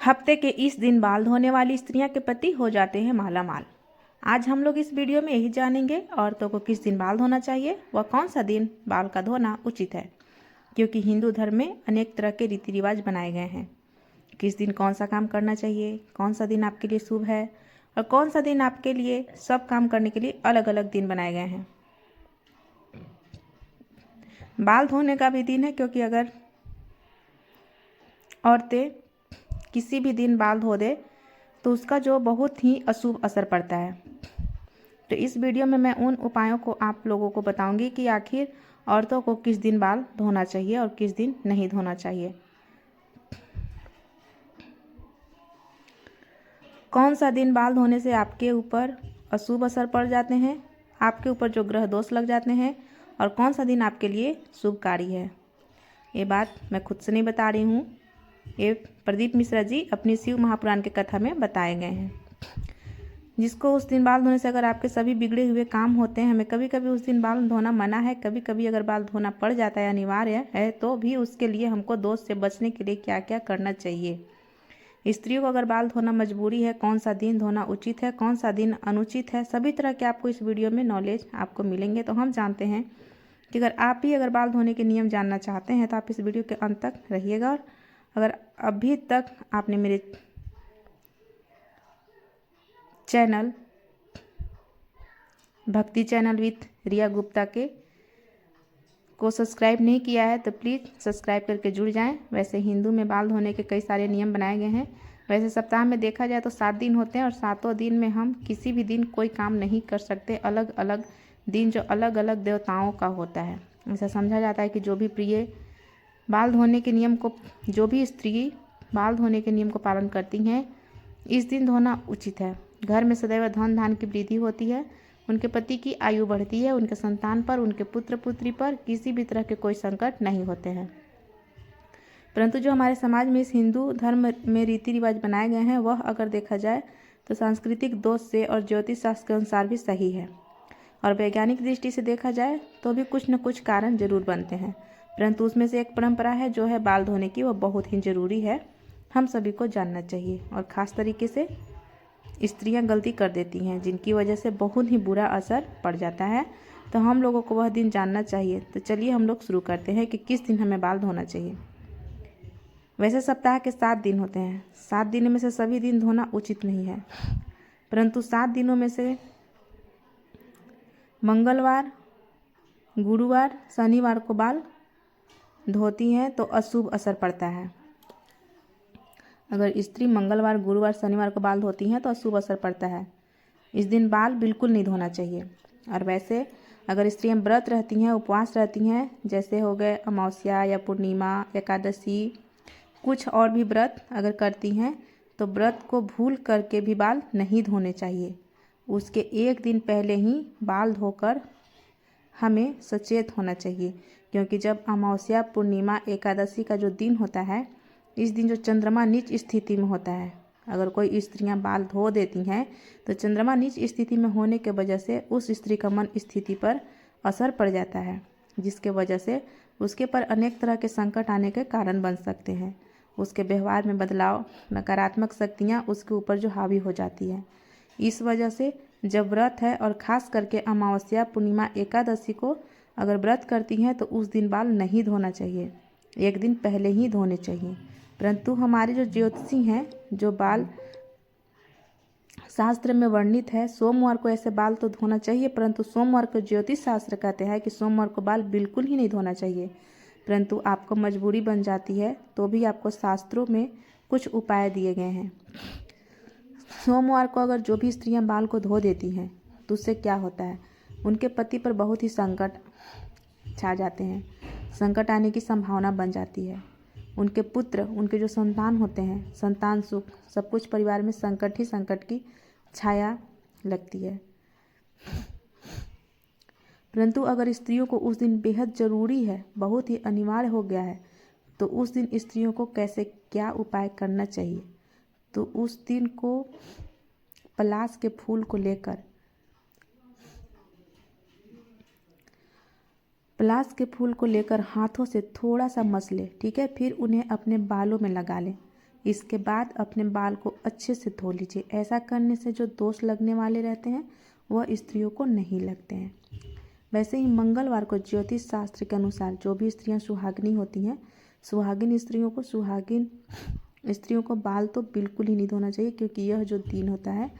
हफ्ते के इस दिन बाल धोने वाली स्त्रियां के पति हो जाते हैं मालामाल। आज हम लोग इस वीडियो में यही जानेंगे औरतों को किस दिन बाल धोना चाहिए व कौन सा दिन बाल का धोना उचित है, क्योंकि हिंदू धर्म में अनेक तरह के रीति रिवाज बनाए गए हैं। किस दिन कौन सा काम करना चाहिए, कौन सा दिन आपके लिए शुभ है और कौन सा दिन आपके लिए सब काम करने के लिए अलग अलग दिन बनाए गए हैं। बाल धोने का भी दिन है, क्योंकि अगर औरतें किसी भी दिन बाल धो दे तो उसका जो बहुत ही अशुभ असर पड़ता है। तो इस वीडियो में मैं उन उपायों को आप लोगों को बताऊंगी कि आखिर औरतों को किस दिन बाल धोना चाहिए और किस दिन नहीं धोना चाहिए। कौन सा दिन बाल धोने से आपके ऊपर अशुभ असर पड़ जाते हैं, आपके ऊपर जो ग्रह दोष लग जाते हैं, और कौन सा दिन आपके लिए शुभकारी है। ये बात मैं खुद से नहीं बता रही हूँ, ये प्रदीप मिश्रा जी अपनी शिव महापुराण के कथा में बताए गए हैं। जिसको उस दिन बाल धोने से अगर आपके सभी बिगड़े हुए काम होते हैं, हमें कभी कभी उस दिन बाल धोना मना है, कभी कभी अगर बाल धोना पड़ जाता है अनिवार्य है, तो भी उसके लिए हमको दोष से बचने के लिए क्या क्या करना चाहिए। स्त्रियों को अगर बाल धोना मजबूरी है, कौन सा दिन धोना उचित है, कौन सा दिन अनुचित है, सभी तरह के आपको इस वीडियो में नॉलेज आपको मिलेंगे। तो हम जानते हैं कि अगर आप भी अगर बाल धोने के नियम जानना चाहते हैं तो आप इस वीडियो के अंत तक रहिएगा। और अगर अभी तक आपने मेरे चैनल भक्ति चैनल विथ रिया गुप्ता को सब्सक्राइब नहीं किया है तो प्लीज़ सब्सक्राइब करके जुड़ जाएं। वैसे हिंदू में बाल धोने के कई सारे नियम बनाए गए हैं। वैसे सप्ताह में देखा जाए तो 7 दिन होते हैं और 7 दिन में हम किसी भी दिन कोई काम नहीं कर सकते। अलग अलग दिन जो अलग अलग देवताओं का होता है। ऐसा समझा जाता है कि जो भी प्रिय बाल धोने के नियम को जो भी स्त्री बाल धोने के नियम को पालन करती हैं, इस दिन धोना उचित है। घर में सदैव धन धान की वृद्धि होती है, उनके पति की आयु बढ़ती है, उनके संतान पर, उनके पुत्र पुत्री पर किसी भी तरह के कोई संकट नहीं होते हैं। परंतु जो हमारे समाज में इस हिंदू धर्म में रीति रिवाज बनाए गए हैं, वह अगर देखा जाए तो सांस्कृतिक दोष से और ज्योतिष शास्त्र के अनुसार भी सही है, और वैज्ञानिक दृष्टि से देखा जाए तो भी कुछ न कुछ कारण जरूर बनते हैं। परंतु उसमें से एक परंपरा है जो है बाल धोने की, वह बहुत ही जरूरी है, हम सभी को जानना चाहिए। और ख़ास तरीके से स्त्रियां गलती कर देती हैं, जिनकी वजह से बहुत ही बुरा असर पड़ जाता है। तो हम लोगों को वह दिन जानना चाहिए। तो चलिए हम लोग शुरू करते हैं कि किस दिन हमें बाल धोना चाहिए। वैसे सप्ताह के 7 दिन होते हैं। 7 दिनों में से सभी दिन धोना उचित नहीं है, परंतु 7 दिनों में से मंगलवार, गुरुवार, शनिवार को बाल धोती हैं तो अशुभ असर पड़ता है। अगर स्त्री मंगलवार, गुरुवार, शनिवार को बाल धोती हैं तो अशुभ असर पड़ता है। इस दिन बाल बिल्कुल नहीं धोना चाहिए। और वैसे अगर स्त्रियां व्रत रहती हैं, उपवास रहती हैं, जैसे हो गए अमावस्या या पूर्णिमा, एकादशी, कुछ और भी व्रत अगर करती हैं, तो व्रत को भूल करके भी बाल नहीं धोने चाहिए। उसके एक दिन पहले ही बाल धोकर हमें सचेत होना चाहिए, क्योंकि जब अमावस्या, पूर्णिमा, एकादशी का जो दिन होता है, इस दिन जो चंद्रमा नीच स्थिति में होता है, अगर कोई स्त्रियां बाल धो देती हैं तो चंद्रमा नीच स्थिति में होने के वजह से उस स्त्री का मन स्थिति पर असर पड़ जाता है, जिसके वजह से उसके पर अनेक तरह के संकट आने के कारण बन सकते हैं। उसके व्यवहार में बदलाव, नकारात्मक शक्तियाँ उसके ऊपर जो हावी हो जाती है। इस वजह से जब व्रत है, और ख़ास करके अमावस्या, पूर्णिमा, एकादशी को अगर व्रत करती हैं तो उस दिन बाल नहीं धोना चाहिए, एक दिन पहले ही धोने चाहिए। परंतु हमारे जो ज्योतिषी हैं, जो बाल शास्त्र में वर्णित है, सोमवार को ऐसे बाल तो धोना चाहिए, परंतु सोमवार को ज्योतिष शास्त्र कहते हैं कि सोमवार को बाल बिल्कुल ही नहीं धोना चाहिए। परंतु आपको मजबूरी बन जाती है तो भी आपको शास्त्रों में कुछ उपाय दिए गए हैं। सोमवार को अगर जो भी स्त्रियां बाल को धो देती हैं तो उससे क्या होता है, उनके पति पर बहुत ही संकट छा जाते हैं, संकट आने की संभावना बन जाती है। उनके पुत्र, उनके जो संतान होते हैं, संतान सुख, सब कुछ परिवार में संकट ही संकट की छाया लगती है। परंतु अगर स्त्रियों को उस दिन बेहद ज़रूरी है, बहुत ही अनिवार्य हो गया है, तो उस दिन स्त्रियों को कैसे क्या उपाय करना चाहिए। तो उस दिन को पलाश के फूल को लेकर, पलाश के फूल को लेकर हाथों से थोड़ा सा मस ले, ठीक है, फिर उन्हें अपने बालों में लगा लें। इसके बाद अपने बाल को अच्छे से धो लीजिए। ऐसा करने से जो दोष लगने वाले रहते हैं वह स्त्रियों को नहीं लगते हैं। वैसे ही मंगलवार को ज्योतिष शास्त्र के अनुसार जो भी स्त्रियां सुहागिनी होती हैं, सुहागिन स्त्रियों को बाल तो बिल्कुल ही नहीं धोना चाहिए, क्योंकि यह जो दिन होता है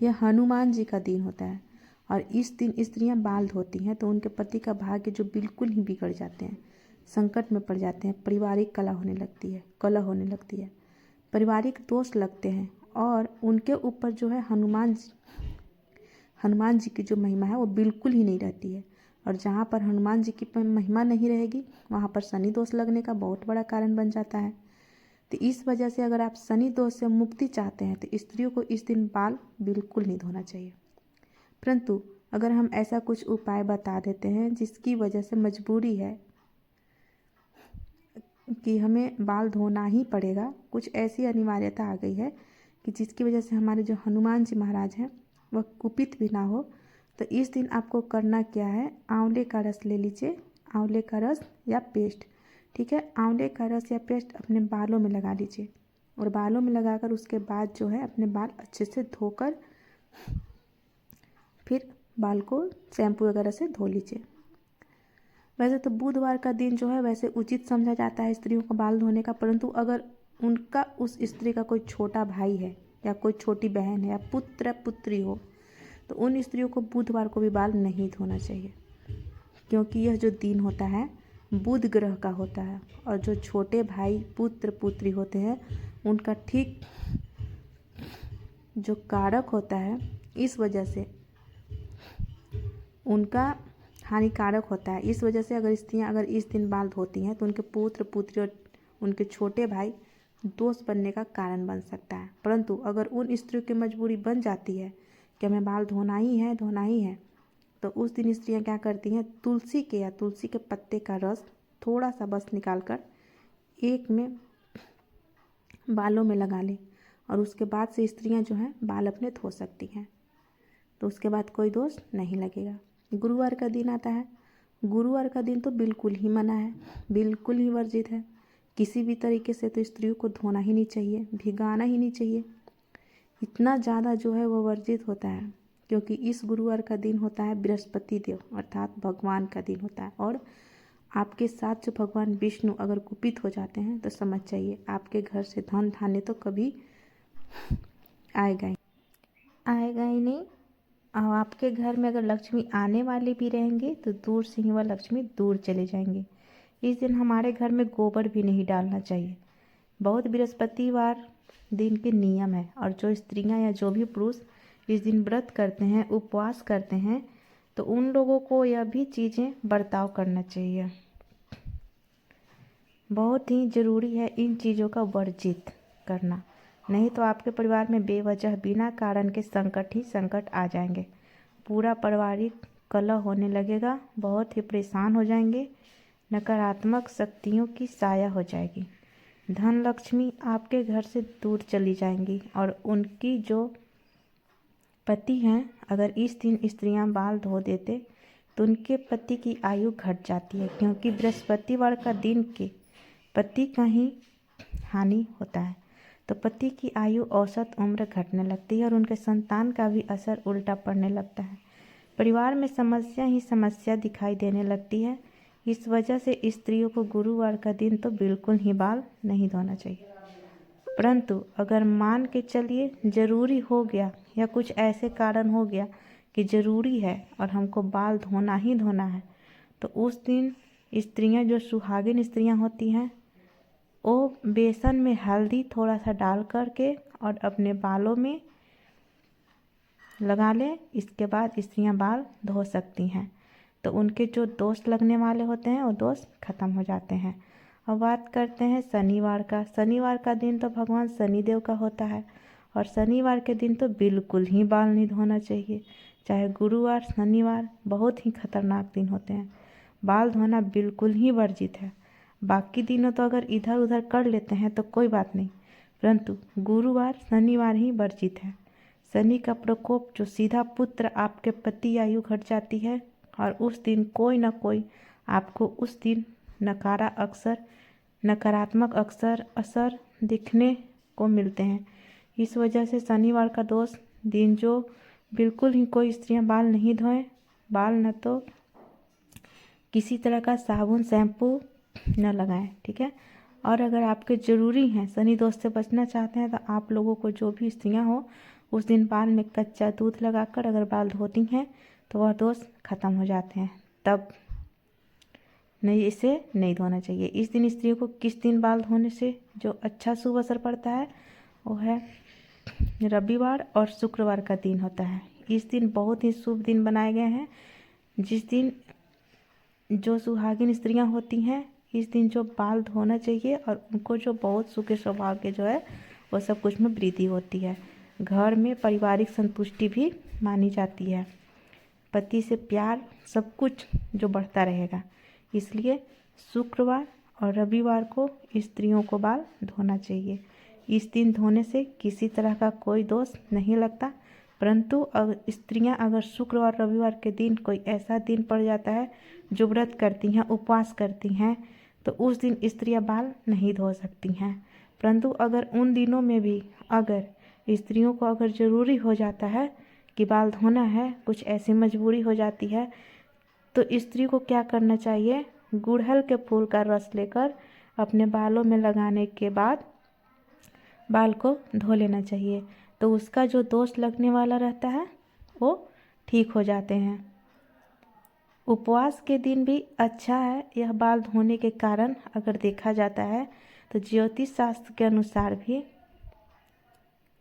यह हनुमान जी का दिन होता है और इस दिन स्त्रियां बाल धोती हैं तो उनके पति का भाग्य जो बिल्कुल ही बिगड़ जाते हैं, संकट में पड़ जाते हैं, पारिवारिक कलह होने लगती है, पारिवारिक दोष लगते हैं और उनके ऊपर जो है हनुमान जी की जो महिमा है वो बिल्कुल ही नहीं रहती है। और जहाँ पर हनुमान जी की महिमा नहीं रहेगी वहाँ पर शनि दोष लगने का बहुत बड़ा कारण बन जाता है। तो इस वजह से अगर आप शनि दोष से मुक्ति चाहते हैं तो स्त्रियों को इस दिन बाल बिल्कुल नहीं धोना चाहिए। परंतु अगर हम ऐसा कुछ उपाय बता देते हैं जिसकी वजह से मजबूरी है कि हमें बाल धोना ही पड़ेगा, कुछ ऐसी अनिवार्यता आ गई है कि जिसकी वजह से हमारे जो हनुमान जी महाराज हैं वह कुपित भी ना हो, तो इस दिन आपको करना क्या है, आंवले का रस ले लीजिए, आंवले का रस या पेस्ट, ठीक है। आंवले का रस या पेस्ट अपने बालों में लगा लीजिए और बालों में लगाकर उसके बाद जो है अपने बाल अच्छे से धोकर फिर बाल को शैम्पू वगैरह से धो लीजिए। वैसे तो बुधवार का दिन जो है वैसे उचित समझा जाता है स्त्रियों को बाल धोने का, परंतु अगर उनका उस स्त्री का कोई छोटा भाई है या कोई छोटी बहन है या पुत्र पुत्री हो तो उन स्त्रियों को बुधवार को भी बाल नहीं धोना चाहिए, क्योंकि यह जो दिन होता है बुध ग्रह का होता है और जो छोटे भाई पुत्र पुत्री होते हैं उनका ठीक जो कारक होता है, इस वजह से उनका हानिकारक होता है। इस वजह से अगर स्त्रियां अगर इस दिन बाल धोती हैं तो उनके पुत्र पुत्री और उनके छोटे भाई दोष बनने का कारण बन सकता है। परंतु अगर उन स्त्रियों की मजबूरी बन जाती है कि हमें बाल धोना ही है, तो उस दिन स्त्रियां क्या करती हैं, तुलसी के पत्ते का रस थोड़ा सा बस निकाल कर एक में बालों में लगा लें और उसके बाद से स्त्रियां जो हैं बाल अपने धो सकती हैं, तो उसके बाद कोई दोष नहीं लगेगा। गुरुवार का दिन आता है, गुरुवार का दिन तो बिल्कुल ही मना है, बिल्कुल ही वर्जित है। किसी भी तरीके से तो स्त्रियों को धोना ही नहीं चाहिए, भिगाना ही नहीं चाहिए, इतना ज़्यादा जो है वो वर्जित होता है, क्योंकि इस गुरुवार का दिन होता है बृहस्पति देव अर्थात भगवान का दिन होता है। और आपके साथ जो भगवान विष्णु अगर कुपित हो जाते हैं तो समझ जाइए आपके घर से धन धान्य तो कभी आएगा ही नहीं। और आपके घर में अगर लक्ष्मी आने वाली भी रहेंगे तो दूर से ही वह लक्ष्मी दूर चले जाएंगे। इस दिन हमारे घर में गोबर भी नहीं डालना चाहिए, बहुत बृहस्पतिवार दिन के नियम है। और जो स्त्रियां या जो भी पुरुष इस दिन व्रत करते हैं, उपवास करते हैं, तो उन लोगों को यह भी चीज़ें बर्ताव करना चाहिए। बहुत ही ज़रूरी है इन चीज़ों का वर्जित करना, नहीं तो आपके परिवार में बेवजह बिना कारण के संकट ही संकट आ जाएंगे, पूरा पारिवारिक कलह होने लगेगा, बहुत ही परेशान हो जाएंगे, नकारात्मक शक्तियों की साया हो जाएगी, धन लक्ष्मी आपके घर से दूर चली जाएंगी। और उनकी जो पति हैं, अगर इस दिन स्त्रियां बाल धो देते तो उनके पति की आयु घट जाती है, क्योंकि बृहस्पतिवार का दिन के पति का ही हानि होता है, तो पति की आयु औसत उम्र घटने लगती है और उनके संतान का भी असर उल्टा पड़ने लगता है। परिवार में समस्या ही समस्या दिखाई देने लगती है। इस वजह से स्त्रियों को गुरुवार का दिन तो बिल्कुल ही बाल नहीं धोना चाहिए। परंतु अगर मान के चलिए ज़रूरी हो गया या कुछ ऐसे कारण हो गया कि ज़रूरी है और हमको बाल धोना ही धोना है, तो उस दिन स्त्रियां जो सुहागिन स्त्रियां होती हैं वो बेसन में हल्दी थोड़ा सा डाल करके और अपने बालों में लगा लें। इसके बाद स्त्रियां बाल धो सकती हैं, तो उनके जो दोष लगने वाले होते हैं वो दोष खत्म हो जाते हैं। अब बात करते हैं शनिवार का। शनिवार का दिन तो भगवान शनिदेव का होता है और शनिवार के दिन तो बिल्कुल ही बाल नहीं धोना चाहिए, चाहे गुरुवार शनिवार बहुत ही खतरनाक दिन होते हैं, बाल धोना बिल्कुल ही वर्जित है। बाकी दिनों तो अगर इधर उधर कर लेते हैं तो कोई बात नहीं, परंतु गुरुवार शनिवार ही वर्जित है। शनि का प्रकोप जो सीधा पुत्र आपके पति आयु घट जाती है और उस दिन कोई ना कोई आपको उस दिन नकारा अक्सर नकारात्मक असर दिखने को मिलते हैं। इस वजह से शनिवार का दोष दिन जो बिल्कुल ही कोई स्त्रियां बाल नहीं धोएं, बाल न तो किसी तरह का साबुन शैम्पू न लगाएं, ठीक है। और अगर आपके ज़रूरी हैं, शनि दोष से बचना चाहते हैं, तो आप लोगों को जो भी स्त्रियां हो उस दिन बाल में कच्चा दूध लगाकर अगर बाल धोती हैं तो वह दोष खत्म हो जाते हैं। तब नहीं, इसे नहीं धोना चाहिए। इस दिन स्त्रियों को किस दिन बाल धोने से जो अच्छा शुभ असर पड़ता है वो है रविवार और शुक्रवार का दिन होता है। इस दिन बहुत ही शुभ दिन बनाए गए हैं, जिस दिन जो सुहागिन स्त्रियां होती हैं इस दिन जो बाल धोना चाहिए और उनको जो बहुत सुख सौभाग्य जो है वो सब कुछ में वृद्धि होती है। घर में पारिवारिक संतुष्टि भी मानी जाती है, पति से प्यार सब कुछ जो बढ़ता रहेगा। इसलिए शुक्रवार और रविवार को स्त्रियों को बाल धोना चाहिए। इस दिन धोने से किसी तरह का कोई दोष नहीं लगता, परंतु अगर स्त्रियां अगर शुक्रवार रविवार के दिन कोई ऐसा दिन पड़ जाता है जो व्रत करती हैं, उपवास करती हैं, तो उस दिन स्त्रियां बाल नहीं धो सकती हैं। परंतु अगर उन दिनों में भी अगर स्त्रियों को अगर ज़रूरी हो जाता है कि बाल धोना है, कुछ ऐसी मजबूरी हो जाती है, तो स्त्री को क्या करना चाहिए, गुड़हल के फूल का रस लेकर अपने बालों में लगाने के बाद बाल को धो लेना चाहिए। तो उसका जो दोष लगने वाला रहता है वो ठीक हो जाते हैं। उपवास के दिन भी अच्छा है यह बाल धोने के कारण अगर देखा जाता है तो ज्योतिष शास्त्र के अनुसार भी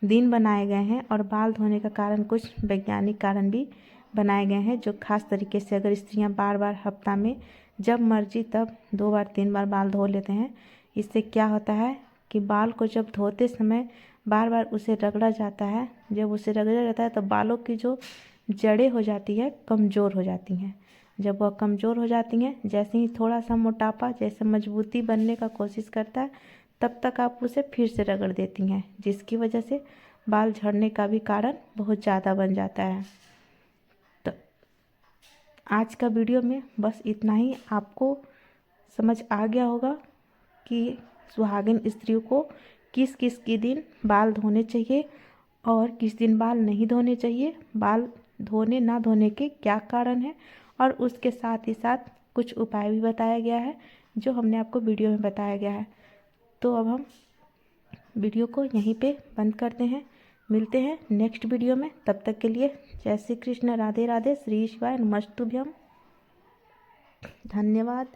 दिन बनाए गए हैं और बाल धोने का कारण कुछ वैज्ञानिक कारण भी बनाए गए हैं, जो खास तरीके से अगर स्त्रियां बार बार हफ्ता में जब मर्जी तब 2 बार 3 बार बाल धो लेते हैं, इससे क्या होता है कि बाल को जब धोते समय बार बार उसे रगड़ा जाता है। जब उसे रगड़ा जाता है तो बालों की जो जड़ें हो जाती है कमज़ोर हो जाती हैं। जब वह कमज़ोर हो जाती हैं, जैसे ही थोड़ा सा मोटापा जैसे मजबूती बनने का कोशिश करता है, तब तक आप उसे फिर से रगड़ देती हैं, जिसकी वजह से बाल झड़ने का भी कारण बहुत ज़्यादा बन जाता है। तो आज का वीडियो में बस इतना ही। आपको समझ आ गया होगा कि सुहागिन स्त्रियों को किस किस के दिन बाल धोने चाहिए और किस दिन बाल नहीं धोने चाहिए, बाल धोने ना धोने के क्या कारण हैं, और उसके साथ ही साथ कुछ उपाय भी बताया गया है जो हमने आपको वीडियो में बताया गया है। तो अब हम वीडियो को यहीं पे बंद करते हैं, मिलते हैं नेक्स्ट वीडियो में। तब तक के लिए जय श्री कृष्ण, राधे राधे, श्री शिवाय, नमस्तुभ्यम, धन्यवाद।